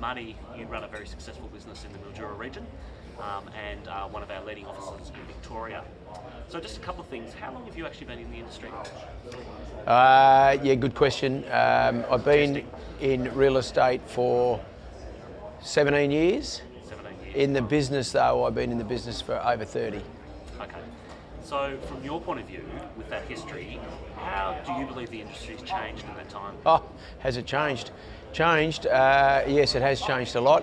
Marty, you run a very successful business in the Mildura region and one of our leading offices in Victoria. So just a couple of things. How long have you actually been in the industry? Yeah, good question. I've been in real estate for 17 years. 17 years. In the business though, I've been in the business for over 30. Okay. So from your point of view, with that history, how do you believe the industry's changed in that time? Oh, has it changed? Yes, it has changed a lot.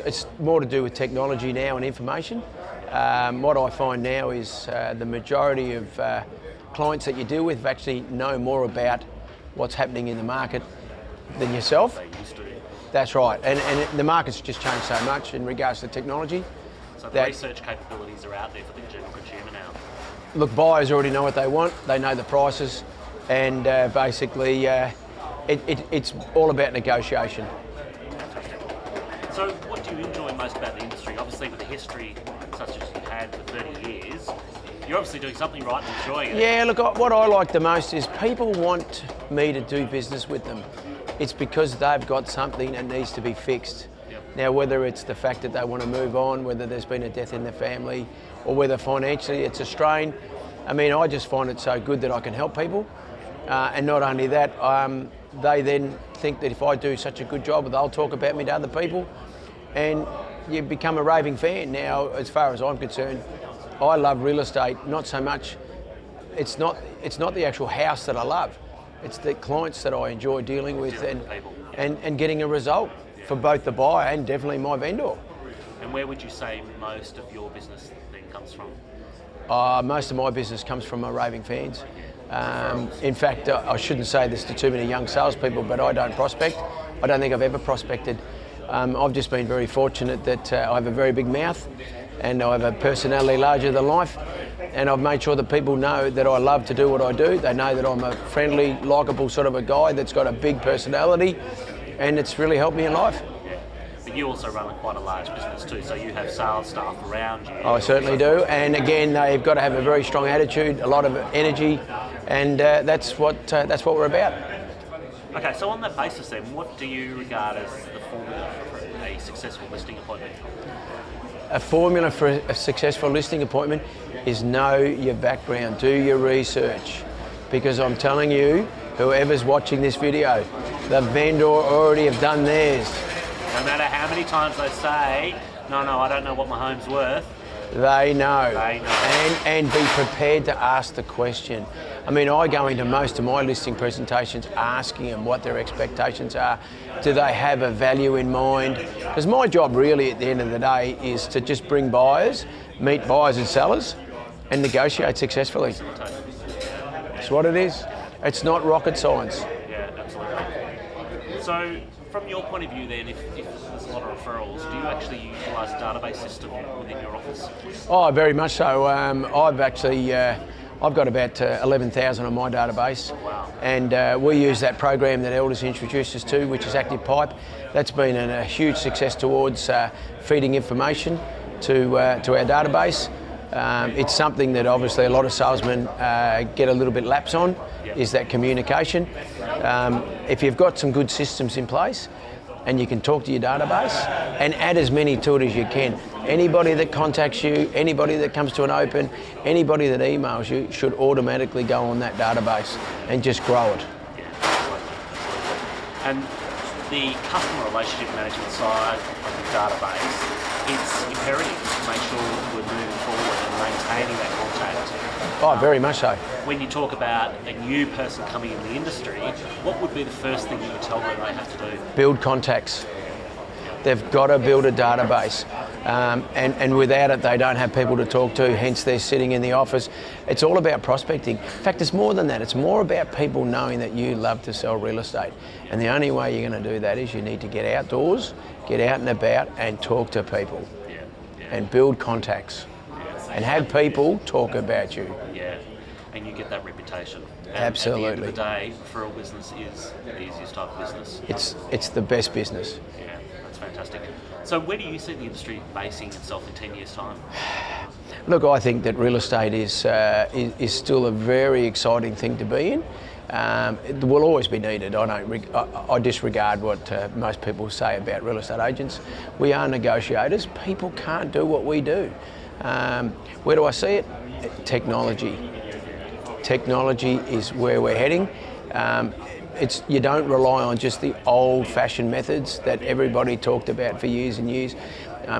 It's more to do with technology now and information. What I find now is the majority of clients that you deal with actually know more about what's happening in the market than yourself. They used to. That's right, and the market's just changed so much in regards to technology. So the research capabilities are out there for the general consumer now. Look, buyers already know what they want, they know the prices, and basically it's all about negotiation. Fantastic. So what do you enjoy most about the industry? Obviously with the history such as you've had for 30 years, you're obviously doing something right and enjoying it. Yeah, look, what I like the most is people want me to do business with them. It's because they've got something that needs to be fixed. Yep. Now, whether it's the fact that they want to move on, whether there's been a death in the family, or whether financially it's a strain, I mean, I just find it so good that I can help people. And not only that, they then think that if I do such a good job, they'll talk about me to other people, and you become a raving fan. Now, as far as I'm concerned, I love real estate, not so much, it's not the actual house that I love. It's the clients that I enjoy dealing with and getting a result for both the buyer and definitely my vendor. And where would you say most of your business then comes from? Most of my business comes from my raving fans. In fact, I shouldn't say this to too many young salespeople, but I don't prospect. I don't think I've ever prospected. I've just been very fortunate that I have a very big mouth and I have a personality larger than life. And I've made sure that people know that I love to do what I do. They know that I'm a friendly, likeable sort of a guy that's got a big personality, and it's really helped me in life. Yeah. But you also run quite a large business too, so you have sales staff around you. I certainly do, and again, they've got to have a very strong attitude, a lot of energy, and that's what we're about. Okay, so on that basis then, what do you regard as the formula for a successful listing appointment? A formula for a successful listing appointment is know your background, do your research. Because I'm telling you, whoever's watching this video, the vendor already have done theirs. No matter how many times they say, no, I don't know what my home's worth. They know. They know. And be prepared to ask the question. I mean, I go into most of my listing presentations asking them what their expectations are. Do they have a value in mind? Because my job really at the end of the day is to just bring buyers, meet buyers and sellers, and negotiate successfully. That's what it is. It's not rocket science. Yeah, absolutely. So, from your point of view then, if there's a lot of referrals, do you actually utilise a database system within your office? Oh, very much so. I've got about 11,000 on my database. Wow. And we use that program that Elders introduced us to, which is Active Pipe. That's been a huge success towards feeding information to our database. It's something that obviously a lot of salesmen get a little bit lapse on, is that communication. If you've got some good systems in place and you can talk to your database and add as many to it as you can. Anybody that contacts you, anybody that comes to an open, anybody that emails you should automatically go on that database and just grow it. Yeah, absolutely. And the customer relationship management side of the database, it's imperative to make sure we're moving forward and maintaining that contact. Oh, very much so. When you talk about a new person coming in the industry, what would be the first thing you would tell them they have to do? Build contacts. They've got to build a database. And without it, they don't have people to talk to, hence they're sitting in the office. It's all about prospecting. In fact, it's more than that. It's more about people knowing that you love to sell real estate. And the only way you're going to do that is you need to get outdoors, get out and about and talk to people. And build contacts. And have people talk about you. Yeah, and you get that reputation. And absolutely. At the end of the day, referral business is the easiest type of business. It's the best business. Yeah, that's fantastic. So where do you see the industry basing itself in 10 years' time? Look, I think that real estate is still a very exciting thing to be in. It will always be needed. I disregard what most people say about real estate agents. We are negotiators. People can't do what we do. Where do I see it? Technology. Technology is where we're heading. You don't rely on just the old-fashioned methods that everybody talked about for years and years.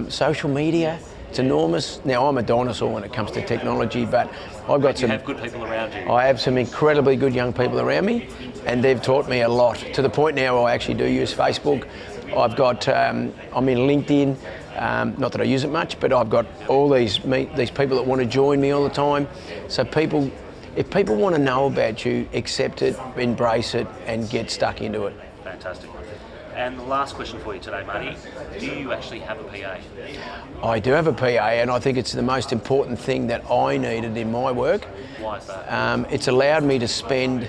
Social media, it's enormous. Now, I'm a dinosaur when it comes to technology, but I've got You have good people around you. I have some incredibly good young people around me, and they've taught me a lot, to the point now I actually do use Facebook. I've got, I'm in LinkedIn, not that I use it much, but I've got all these people that want to join me all the time. So if people want to know about you, accept it, embrace it, and get stuck into it. Fantastic. And the last question for you today, Marty, do you actually have a PA? I do have a PA, and I think it's the most important thing that I needed in my work. Why is that? It's allowed me to spend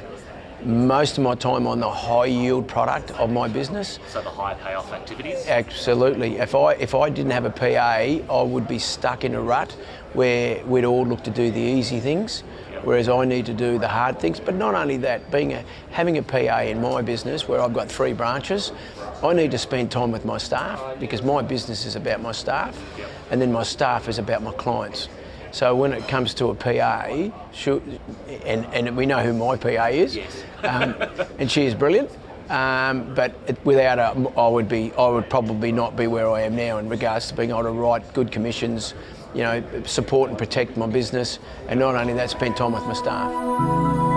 most of my time on the high yield product of my business. So the high payoff activities? Absolutely. If I didn't have a PA, I would be stuck in a rut where we'd all look to do the easy things, whereas I need to do the hard things. But not only that, having a PA in my business where I've got 3 branches, I need to spend time with my staff, because my business is about my staff, and then my staff is about my clients. So when it comes to a PA, and we know who my PA is, yes. And she is brilliant. But without her, I would probably not be where I am now in regards to being able to write good commissions, support and protect my business, and not only that, spend time with my staff.